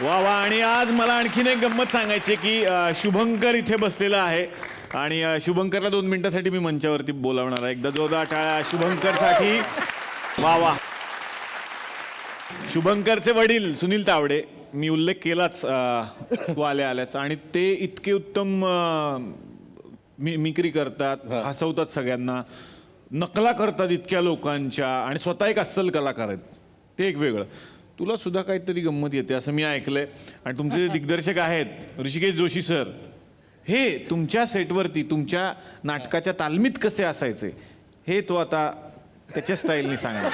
वा वा. आणि आज मला आणखीन एक गंमत सांगायची की शुभंकर इथे बसलेला आहे आणि शुभंकरला 2 मिनिटासाठी मी मंचावरती बोलावणार आहे. एकदा जोरदार टाळ्या शुभंकरसाठी. वा वा. शुभंकरचे वडील सुनील तावडे, मी उल्लेख केलाच वाल्या आल्याचा, आणि ते इतके उत्तम मिमिक्री करतात, हसवतात सगळ्यांना, नकला करतात इतक्या लोकांच्या, आणि स्वतः एक अस्सल कलाकार आहेत. ते एक वेगळं. तुला सुद्धा काहीतरी गंमत येते असं मी ऐकलंय. आणि तुमचे जे दिग्दर्शक आहेत ऋषिकेश जोशी सर, हे तुमच्या सेटवरती तुमच्या नाटकाच्या तालमीत कसे असायचे हे तो आता त्याच्या स्टाईलनी सांगा.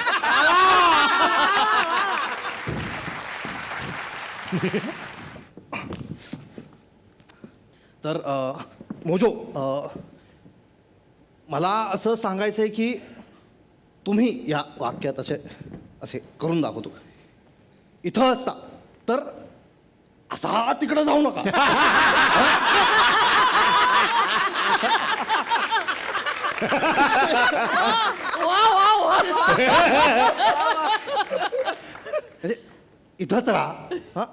तर मोजो, मला असं सांगायचं आहे की तुम्ही या वाक्यात असे असे करून दाखवतो. इथं असता तर असा तिकडं जाऊ नका. म्हणजे इथंच राहा हा,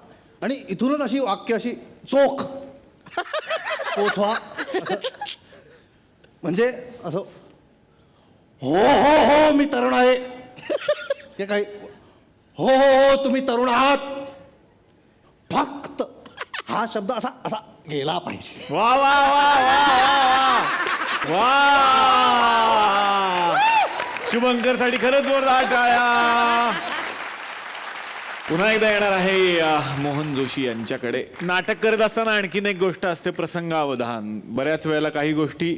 आणि इथूनच अशी वाक्य अशी चोख पोचवा. असं म्हणजे असं हो हो हो मी तरुण आहे, हे काही हो हो हो तुम्ही तरुण आहात, फक्त हा शब्द असा असा गेला पाहिजे. वा वा वा वा वा. शुभंकरसाठी खरंच जोरदार टाळ्या. पुन्हा एकदा येणार आहे मोहन जोशी यांच्याकडे. नाटक करत असताना आणखीन एक गोष्ट असते, प्रसंगावधान. बऱ्याच वेळेला काही गोष्टी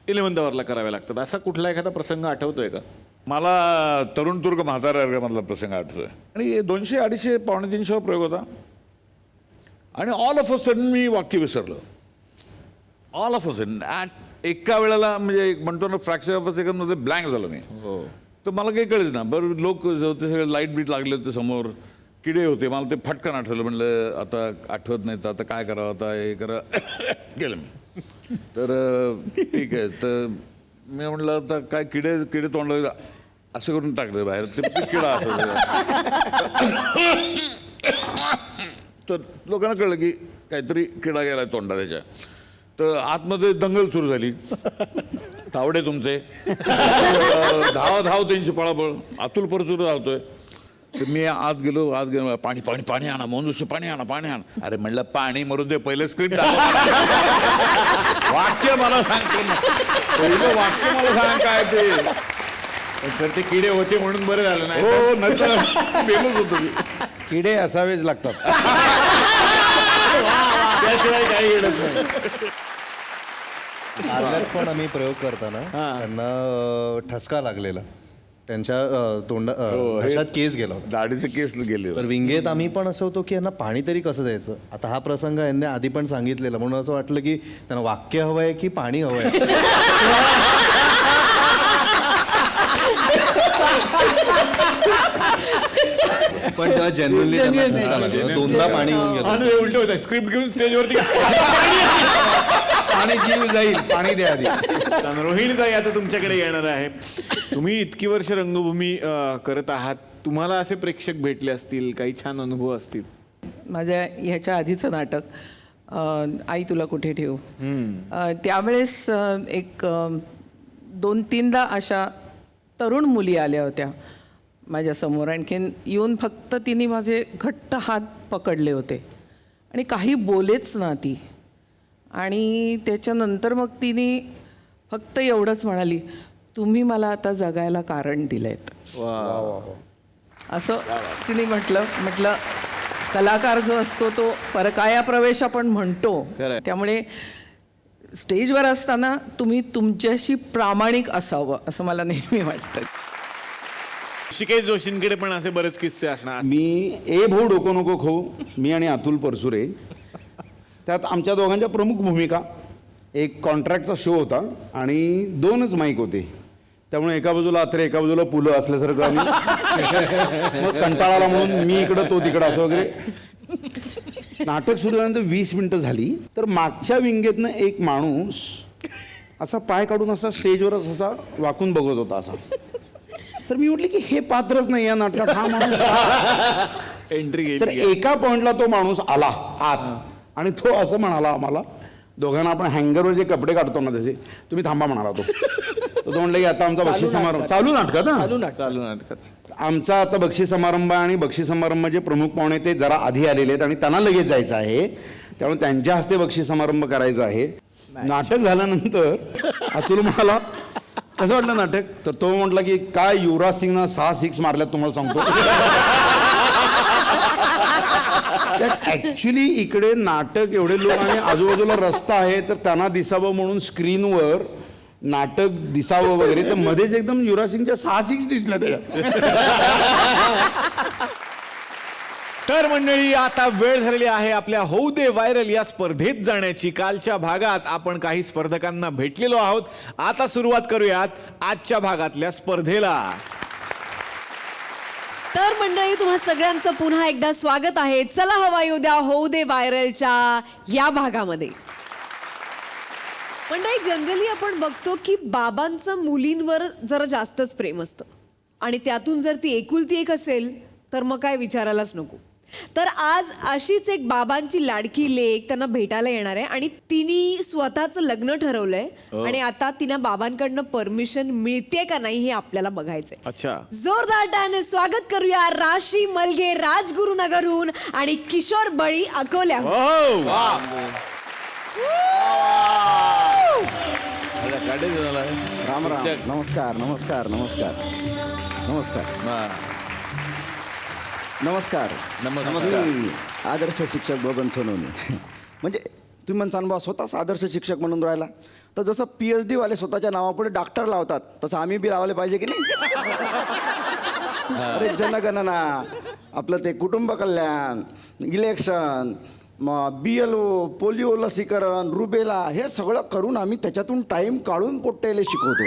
11th आवरला कराव्या लागतात. असा कुठला एखादा प्रसंग आठवतोय का? मला तरुण तुर्क म्हातारा वर्गामधला प्रसंग आठवतोय. आणि 200, 250, 250 प्रयोग होता, आणि ऑल ऑफ अ सडन मी वाक्य विसरलं. ऑल ऑफ अ सडन एका वेळेला, म्हणजे एक म्हणतो ना फ्रॅक्चर ऑफ अ सेकंडमध्ये ब्लँक झालो मी. तर मला काही कळेच ना. बरं, लोक होते सगळे, लाईट बीट लागले होते समोर, किडे होते. मला ते फटकन आठवलं. म्हणलं आता आठवत नाही तर आता काय करावं, आता हे करा केलं मी. तर ठीक आहे. तर मी म्हटलं आता काय, किडे तोंडाला असं करून टाकलं बाहेर. ते किडा आठवलं. तर लोकांना कळलं की काहीतरी किडा गेला तोंडा त्याच्या. तर आतमध्ये दंगल सुरू झाली. तावडे तुमचे धाव त्यांची पळापळ. अतुल परचूर धावतोय. तर मी आत गेलो पाणी पाणी पाणी आणा, मोंदूशी पाणी आणा, पाणी आणा. अरे म्हणलं पाणी मरू दे, पहिले स्क्रिप्ट वाक्य मला सांगतो ना, पहिलं वाक्य मला सांग काय ते. सर ते किडे होते म्हणून बरं झालं नाही. हो, नंतर बेलच होतो मी. किडे असावेच लागतात, त्याशिवाय काही येडच नाही. आल्यात पण आम्ही प्रयोग करताना त्यांना ठसका लागलेला, त्यांच्या घशात केस गेला होता. दाढीचे केस गेले. तर विंगेत आम्ही पण असं होतो की यांना पाणी तरी कसं द्यायचं. आता हा प्रसंग यांनी आधी पण सांगितलेला, म्हणून असं वाटलं की त्यांना वाक्य हवं आहे की पाणी हवं आहे. पण तेव्हा जनरली त्यांना ठसका लागला, 2दा पाणी घेऊन गेलं. उलट होतं, स्क्रिप्ट घेऊन स्टेजवरती. पाणी जीव जाईल, पाणी द्या आधी. रोहिणीताई आता तुमच्याकडे येणार आहे. तुम्ही इतकी वर्ष रंगभूमी करत आहात, तुम्हाला असे प्रेक्षक भेटले असतील, काही छान अनुभव असतील? माझ्या ह्याच्या आधीचं नाटक आई तुला कुठे ठेवू, त्यावेळेस एक 2-3दा अशा तरुण मुली आल्या होत्या माझ्यासमोर. आणखीन येऊन फक्त तिने माझे घट्ट हात पकडले होते आणि काही बोलेच ना ती. आणि त्याच्यानंतर मग तिने फक्त एवढंच म्हणाली, तुम्ही मला आता जगायला कारण दिलेत. असं तिने म्हटलं कलाकार जो असतो तो परकाया प्रवेश आपण म्हणतो. त्यामुळे स्टेजवर असताना तुम्ही तुमच्याशी प्रामाणिक असावं असं मला नेहमी वाटतं. ऋषिकेश जोशींकडे पण असे बरेच किस्से असणार. मी ए भाऊ डोको नको खाऊ, मी आणि अतुल परचुरे, त्यात आमच्या दोघांच्या प्रमुख भूमिका. एक कॉन्ट्रॅक्टचा शो होता आणि 2च माईक होते, त्यामुळे एका बाजूला अत्रे एका बाजूला पुलं असल्यासारखं आम्ही. मग कंटाळाला म्हणून मी इकडं तो तिकडं असं वगैरे. नाटक सुरू झाल्यानंतर 20 मिनिटं झाली तर मागच्या विंगेतनं एक माणूस असा पाय काढून असा स्टेजवरच असा वाकून बघत होता असा. तर मी म्हटलं की हे पात्रच नाही या नाटकात, हा माणूस एंट्री तर गेली एका पॉइंटला तो माणूस आला आत आणि तो असं म्हणाला आम्हाला दोघांना, आपण हँगरवर जे कपडे काढतो ना त्याचे, तुम्ही थांबा म्हणाला तो. तो म्हणलं की आता आमचा बक्षीस समारंभ चालू नाटकात चालू नाटकात. आमचा आता बक्षीस समारंभ आहे आणि बक्षीस समारंभाचे प्रमुख पाहुणे ते जरा आधी आलेले आहेत आणि त्यांना लगेच जायचं आहे, त्यामुळे त्यांच्या हस्ते बक्षीस समारंभ करायचा आहे. नाटक झाल्यानंतर अतुल म्हणाला कसं वाटलं नाटक, तर तो म्हटला की काय युवराज सिंगनं 6 6 मारल्यात तुम्हाला सांगतो. ऍक्च्युली इकडे नाटक एवढे लोक आणि आजूबाजूला रस्ता आहे, तर त्यांना दिसावं म्हणून स्क्रीनवर नाटक दिसावं वगैरे, तर मध्येच एकदम युवराज सिंगच्या 6 6 दिसल्या त्याच्यात. तर मंडळी, आता वेळ झालेली आहे आपल्या होऊ दे व्हायरल या स्पर्धेत जाण्याची. कालच्या भागात आपण काही स्पर्धकांना भेटलेलो आहोत. आता सुरुवात करूयात आजच्या भागातल्या स्पर्धेला. तर मंडळी, तुम्हा सगळ्यांचं पुन्हा एकदा स्वागत आहे. चला हवा येऊ द्या होऊ दे व्हायरलच्या या भागामध्ये. मंडळी, जनरली आपण बघतो की बाबांचं मुलींवर जरा जास्तच प्रेम असतं आणि त्यातून जर ती एकुलती एक असेल तर मग काय विचारायलाच नको. तर आज अशीच एक बाबांची लाडकी लेक त्यांना भेटायला येणार आहे आणि तिने स्वतःचं लग्न ठरवलंय आणि आता तिला बाबांकडनं परमिशन मिळते का नाही हे आपल्याला बघायचंय. अच्छा. जोरदार टाने स्वागत करूया राशी मलगे राजगुरुनगरहून आणि किशोर बळी अकोल्याहून. राम राम. नमस्कार नमस्कार नमस्कार नमस्कार नमस्कार नमस्कार. मी आदर्श शिक्षक बबन सोनवणे. म्हणजे तुम्ही म्हणसान बा स्वतःच आदर्श शिक्षक म्हणून राहिला, तर जसं PhD वाले स्वतःच्या नावापुढे डॉक्टर लावतात तसं आम्ही बी लावले पाहिजे की नाही. अरे जनगणना, आपलं ते कुटुंब कल्याण, इलेक्शन, BLO, पोलिओ लसीकरण, रुबेला, हे सगळं करून आम्ही त्याच्यातून टाइम काढून पोट्टेले शिकवतो.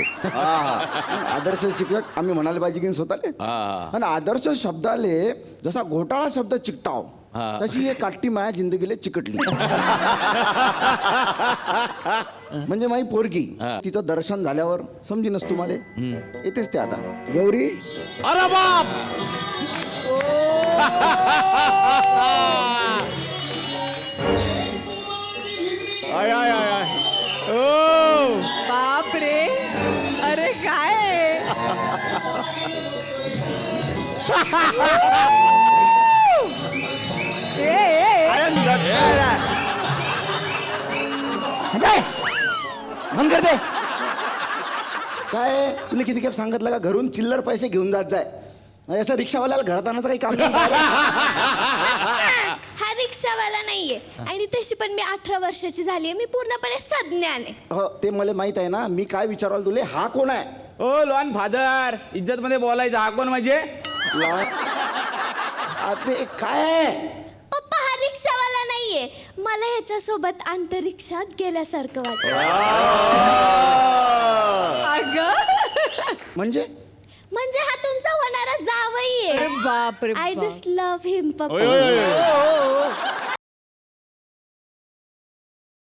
आदर्श शिक्षक आम्ही म्हणायला पाहिजे की स्वतःले. आणि आदर्श शब्दाले जसा घोटाळा शब्द चिकटाव तशी हे काट्टी माया जिंदगीला चिकटली. म्हणजे माई पोरगी, तिचं दर्शन झाल्यावर समजीनच तुम्हाला येतेच ते. आता गौरी, अरे बाप, आय आय आय आय. ओ बाप रे, अरे काय मन करते काय, तुला किती खेप सांगितलं का घरून चिल्लर पैसे घेऊन जात जाय. असं रिक्षावाल्याला घरात आणायचं काही काम नाही. हा रिक्षावाला नाहीये आणि तशी पण मी 18 वर्षाची झाली आहे. मी पूर्णपणे सज्ञान आहे. हो, ते मला माहित आहे ना. मी काय विचारायला तुले, हा कोण आहे? ओ लॉन फादर, इज्जत मध्ये बोलायचं. हा कोण म्हणजे? अबे काय आहे? पप्पा, हा रिक्षावाला नाहीये. मला ह्याच्यासोबत अंतरिक्षात गेल्यासारखं वाटतं. म्हणजे म्हणजे हा तुमचा होणारा जावई आहे. बाप रे आय जस्ट लव्ह हिम पप्पा. ओय, ओय, ओय.